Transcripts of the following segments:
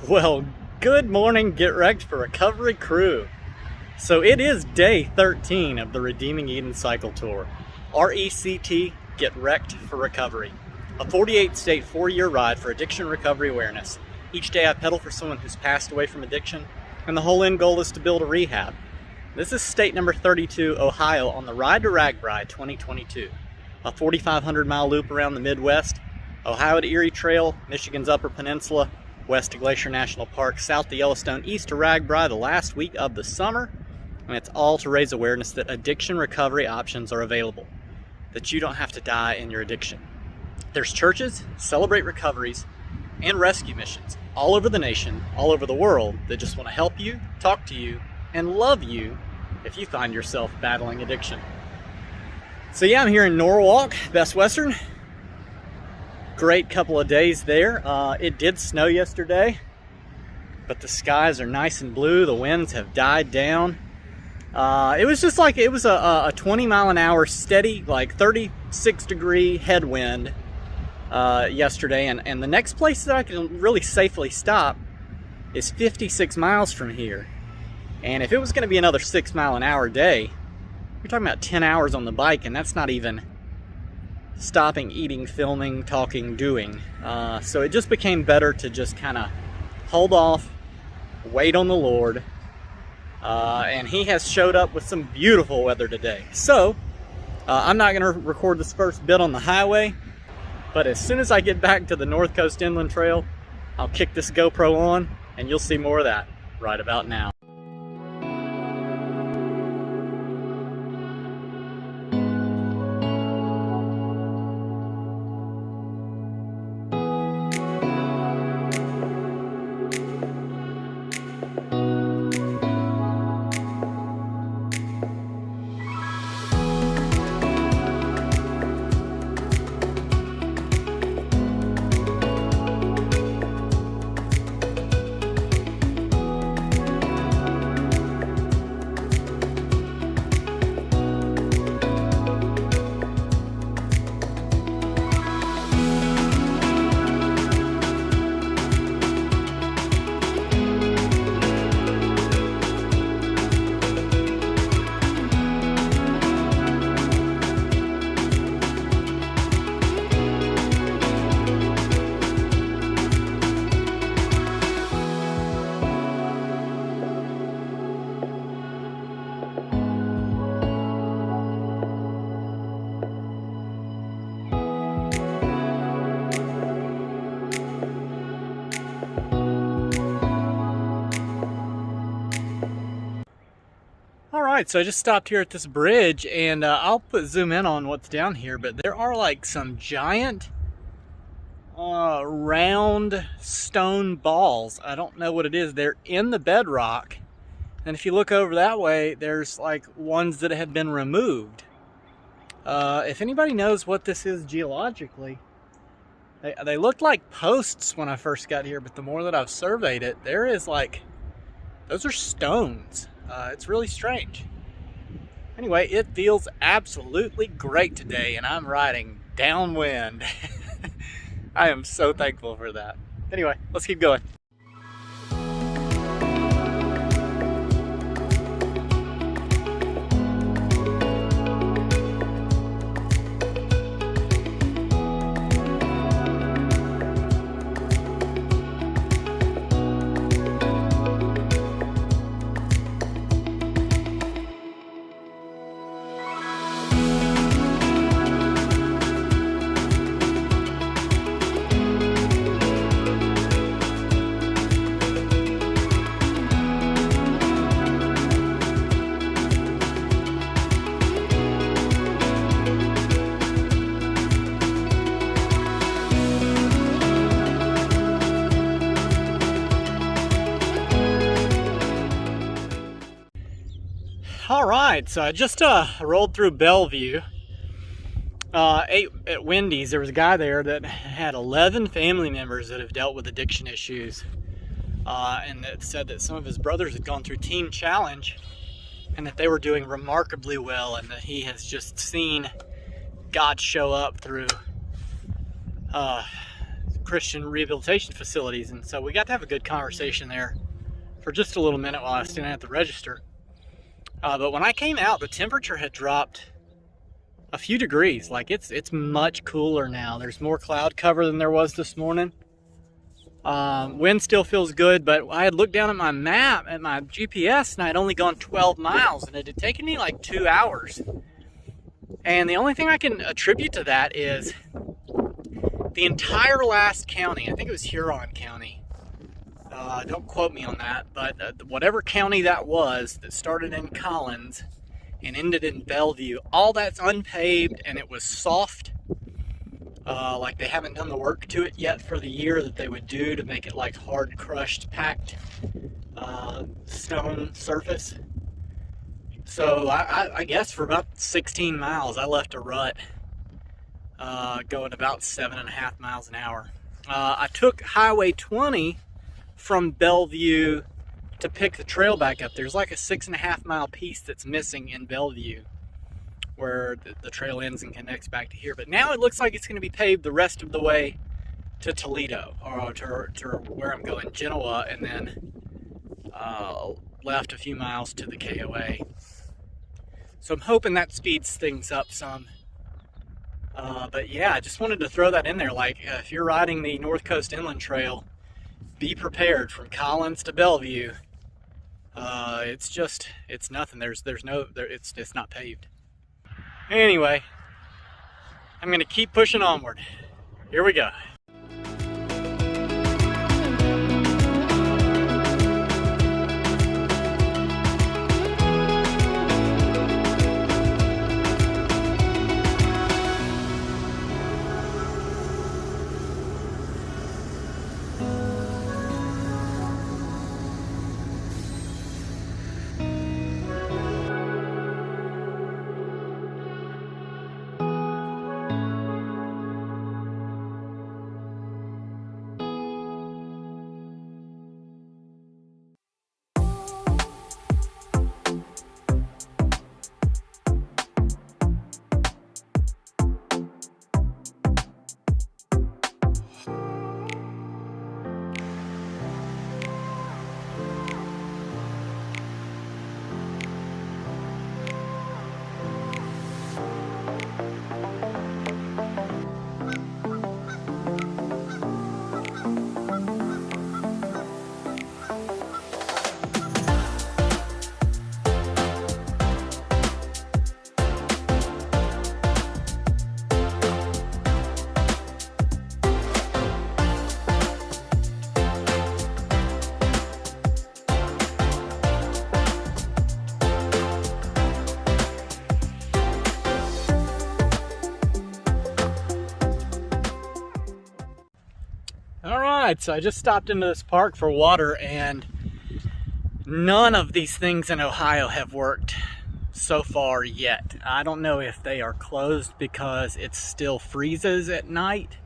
Well, good morning, Get Wrecked for Recovery crew. So it is day 13 of the Redeeming Eden Cycle Tour. RECT, Get Wrecked for Recovery. A 48-state, 4-year ride for addiction recovery awareness. Each day I pedal for someone who's passed away from addiction, and the whole end goal is to build a rehab. This is state number 32, Ohio, on the Ride to RAGBRAI 2022. A 4,500 mile loop around the Midwest, Ohio to Erie Trail, Michigan's Upper Peninsula, west to Glacier National Park, south to Yellowstone, east to RAGBRAI the last week of the summer. And it's all to raise awareness that addiction recovery options are available, that you don't have to die in your addiction. There's churches, celebrate recoveries, and rescue missions all over the nation, all over the world, that just want to help you, talk to you, and love you if you find yourself battling addiction. So yeah, I'm here in Norwalk, Best Western. Great couple of days there. It did snow yesterday, but the skies are nice and blue. The winds have died down. It was just like, it was a 20 mile an hour steady, like 36 degree headwind yesterday. And the next place that I can really safely stop is 56 miles from here. And if it was going to be another 6 mile an hour day, you're talking about 10 hours on the bike, and that's not even stopping, eating, filming, talking, doing. So it just became better to just kind of hold off, wait on the Lord, and He has showed up with some beautiful weather today. So I'm not going to record this first bit on the highway, but as soon as I get back to the North Coast Inland Trail, I'll kick this GoPro on and you'll see more of that right about now. Alright, so I just stopped here at this bridge, and I'll zoom in on what's down here, but there are like some giant round stone balls. I don't know what it is. They're in the bedrock, and if you look over that way, there's like ones that have been removed. If anybody knows what this is geologically, they looked like posts when I first got here, but the more that I've surveyed it, there is like, those are stones. It's really strange. Anyway, it feels absolutely great today, and I'm riding downwind. I am so thankful for that. Anyway, let's keep going. All right, so I just rolled through Bellevue. Ate at Wendy's. There was a guy there that had 11 family members that have dealt with addiction issues, and that said that some of his brothers had gone through Teen Challenge and that they were doing remarkably well, and that he has just seen God show up through Christian rehabilitation facilities. And so we got to have a good conversation there for just a little minute while I was standing at the register. But when I came out, the temperature had dropped a few degrees. Like it's much cooler now. There's more cloud cover than there was this morning. Wind still feels good, but I had looked down at my map, at my GPS, and I had only gone 12 miles, and it had taken me like 2 hours. And the only thing I can attribute to that is the entire last county, I think it was Huron County, don't quote me on that, but whatever county that was that started in Collins and ended in Bellevue, all that's unpaved, and it was soft, like they haven't done the work to it yet for the year that they would do to make it like hard crushed packed stone surface. So I guess for about 16 miles I left a rut going about 7.5 miles an hour. I took Highway 20 from Bellevue to pick the trail back up. There's like a 6.5 mile piece that's missing in Bellevue where the trail ends and connects back to here. But now it looks like it's going to be paved the rest of the way to Toledo, or to where I'm going, Genoa, and then left a few miles to the KOA. So I'm hoping that speeds things up some. But yeah, I just wanted to throw that in there. Like, if you're riding the North Coast Inland Trail, be prepared from Collins to Bellevue. It's nothing. It's not paved. Anyway, I'm gonna keep pushing onward. Here we go. So I just stopped into this park for water, and none of these things in Ohio have worked so far yet. I don't know if they are closed because it still freezes at night,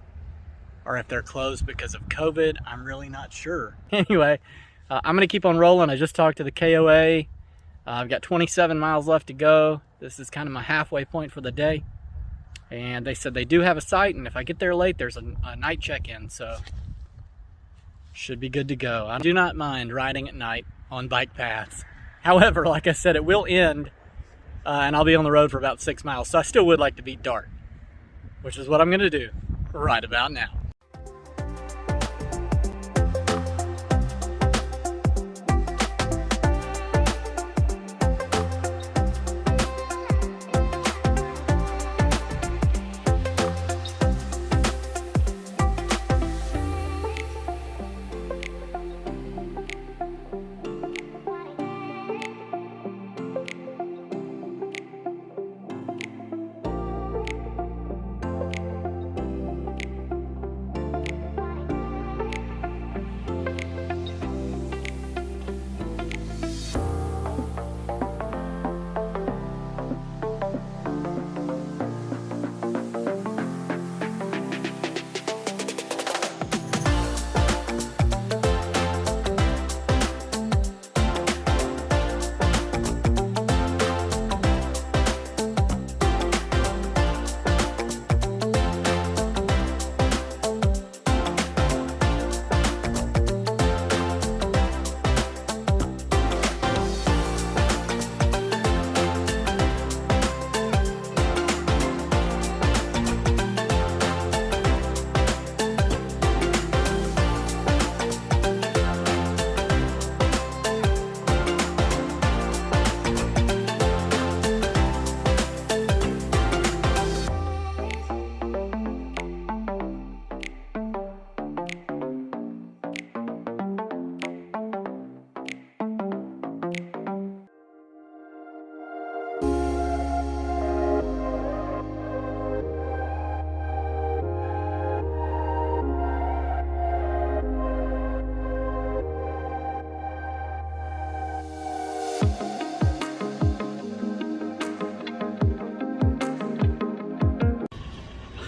or if they're closed because of COVID. I'm really not sure. Anyway, I'm gonna keep on rolling. I just talked to the KOA. I've got 27 miles left to go. This is kind of my halfway point for the day. And they said they do have a site, and if I get there late, there's a night check-in, so should be good to go. I do not mind riding at night on bike paths. However, like I said, it will end, and I'll be on the road for about 6 miles, so I still would like to beat dark, which is what I'm gonna do right about now.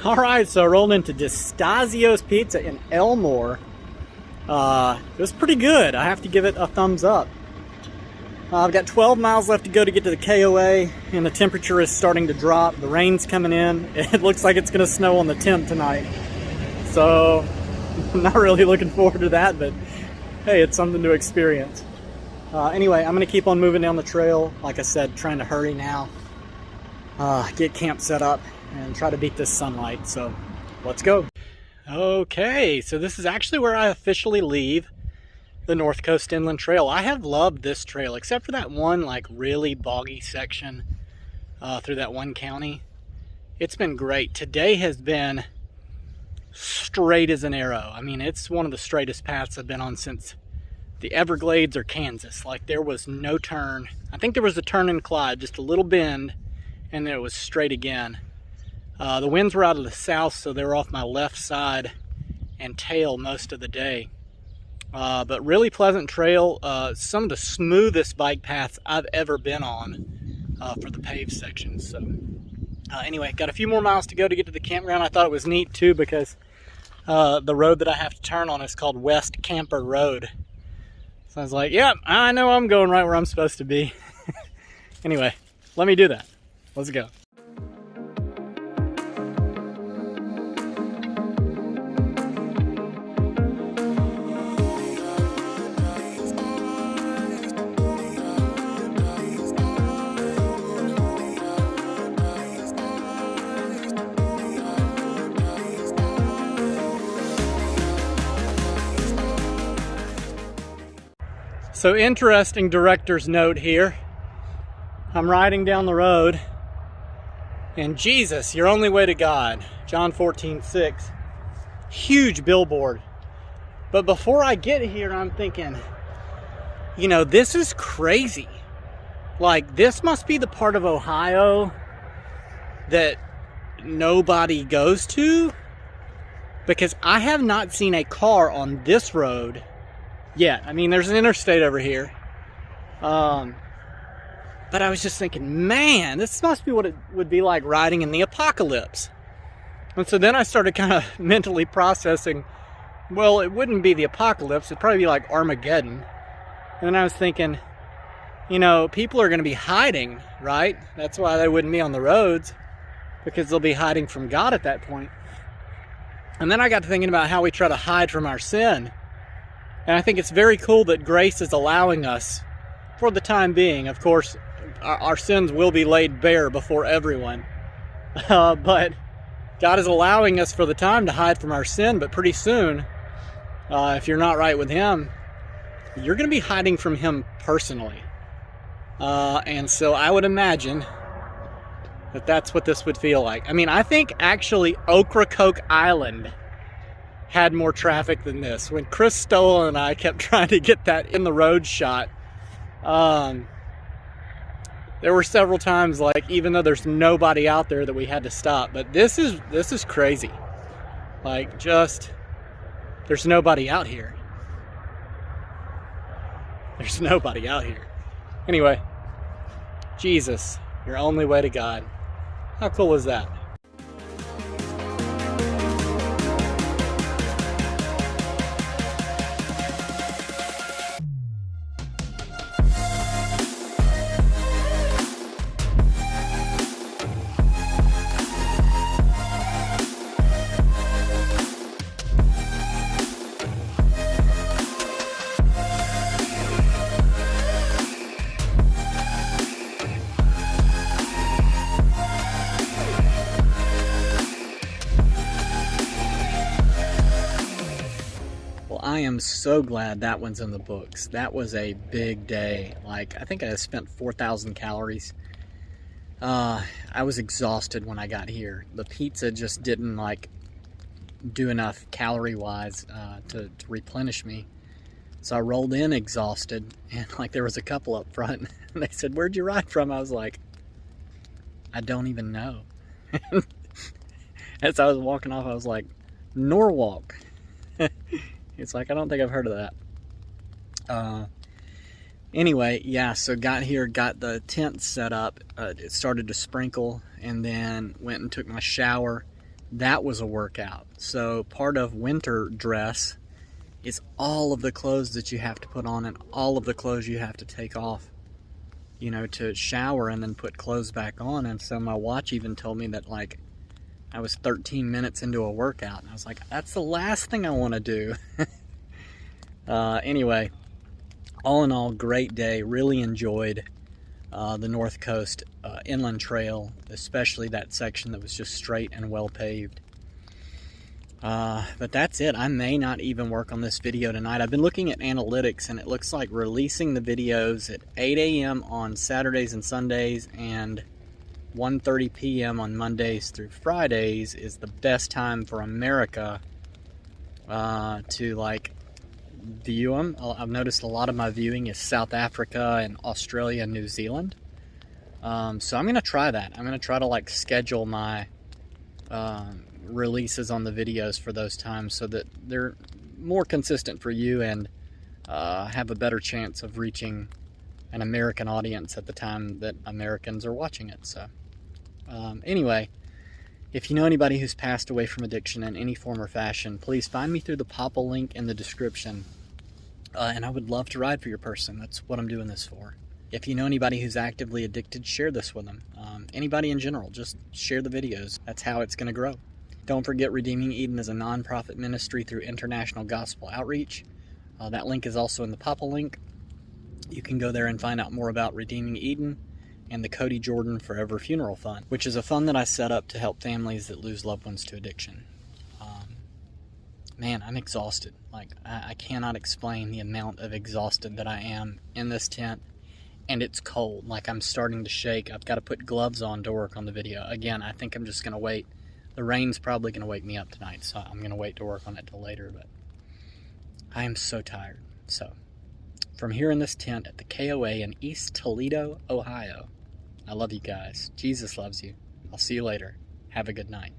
Alright, so I rolled into Distasio's Pizza in Elmore. It was pretty good. I have to give it a thumbs up. I've got 12 miles left to go to get to the KOA, and the temperature is starting to drop. The rain's coming in. It looks like it's going to snow on the 10th tonight. So, I'm not really looking forward to that, but hey, it's something to experience. Anyway, I'm going to keep on moving down the trail. Like I said, trying to hurry now. Get camp set up and try to beat this sunlight. So, let's go. Okay, so this is actually where I officially leave the North Coast Inland Trail. I have loved this trail, except for that one like really boggy section through that one county. It's been great. Today has been straight as an arrow. I mean, it's one of the straightest paths I've been on since the Everglades or Kansas. Like, there was no turn. I think there was a turn in Clyde, just a little bend, and then it was straight again. The winds were out of the south, so they were off my left side and tail most of the day. But really pleasant trail. Some of the smoothest bike paths I've ever been on for the paved sections. So anyway, got a few more miles to go to get to the campground. I thought it was neat too because the road that I have to turn on is called West Camper Road. So I was like, yep, I know I'm going right where I'm supposed to be. Anyway, let me do that. Let's go. So, interesting director's note here. I'm riding down the road, and Jesus, your only way to God, John 14:6, huge billboard. But before I get here, I'm thinking, you know, this is crazy. Like, this must be the part of Ohio that nobody goes to, because I have not seen a car on this road yet. I mean, there's an interstate over here. But I was just thinking, man, this must be what it would be like riding in the apocalypse. And so then I started kind of mentally processing, well, it wouldn't be the apocalypse. It'd probably be like Armageddon. And then I was thinking, you know, people are going to be hiding, right? That's why they wouldn't be on the roads, because they'll be hiding from God at that point. And then I got to thinking about how we try to hide from our sin. And I think it's very cool that grace is allowing us, for the time being, of course, our sins will be laid bare before everyone. But God is allowing us for the time to hide from our sin, but pretty soon, if you're not right with Him, you're going to be hiding from Him personally. And so I would imagine that that's what this would feel like. I mean, I think actually Ocracoke Island had more traffic than this. When Chris Stoll and I kept trying to get that in the road shot, there were several times, like, even though there's nobody out there, that we had to stop. But this is crazy. Like, just, there's nobody out here. There's nobody out here. Anyway, Jesus, your only way to God. How cool is that? I am so glad that one's in the books. That was a big day. Like, I think I spent 4,000 calories. I was exhausted when I got here. The pizza just didn't, like, do enough calorie-wise to replenish me. So I rolled in exhausted, and, like, there was a couple up front, and they said, "Where'd you ride from?" I was like, I don't even know. As I was walking off, I was like, Norwalk. It's like, I don't think I've heard of that. Anyway, yeah, so got here, got the tent set up. It started to sprinkle, and then went and took my shower, that was a workout. So part of winter dress is all of the clothes that you have to put on and all of the clothes you have to take off, you know, to shower and then put clothes back on. And so my watch even told me that, like, I was 13 minutes into a workout, and I was like, that's the last thing I want to do. Anyway, all in all, great day. Really enjoyed the North Coast Inland Trail, especially that section that was just straight and well paved. But that's it. I may not even work on this video tonight. I've been looking at analytics, and it looks like releasing the videos at 8 a.m. on Saturdays and Sundays and 1:30 p.m. on Mondays through Fridays is the best time for America to, like, view them. I've noticed a lot of my viewing is South Africa and Australia and New Zealand. So I'm going to try that. I'm going to try to, like, schedule my releases on the videos for those times so that they're more consistent for you and have a better chance of reaching an American audience at the time that Americans are watching it. So anyway, if you know anybody who's passed away from addiction in any form or fashion, please find me through the Papa link in the description, and I would love to ride for your person. That's what I'm doing this for. If you know anybody who's actively addicted, share this with them. Anybody in general, just share the videos. That's how it's going to grow. Don't forget, Redeeming Eden is a non-profit ministry through International Gospel Outreach. That link is also in the Papa link. You can go there and find out more about Redeeming Eden and the Cody Jordan Forever Funeral Fund, which is a fund that I set up to help families that lose loved ones to addiction. Man, I'm exhausted. Like, I cannot explain the amount of exhausted that I am in this tent, and it's cold. Like, I'm starting to shake. I've got to put gloves on to work on the video. Again, I think I'm just going to wait. The rain's probably going to wake me up tonight, so I'm going to wait to work on it till later, but I am so tired. So, from here in this tent at the KOA in East Toledo, Ohio, I love you guys. Jesus loves you. I'll see you later. Have a good night.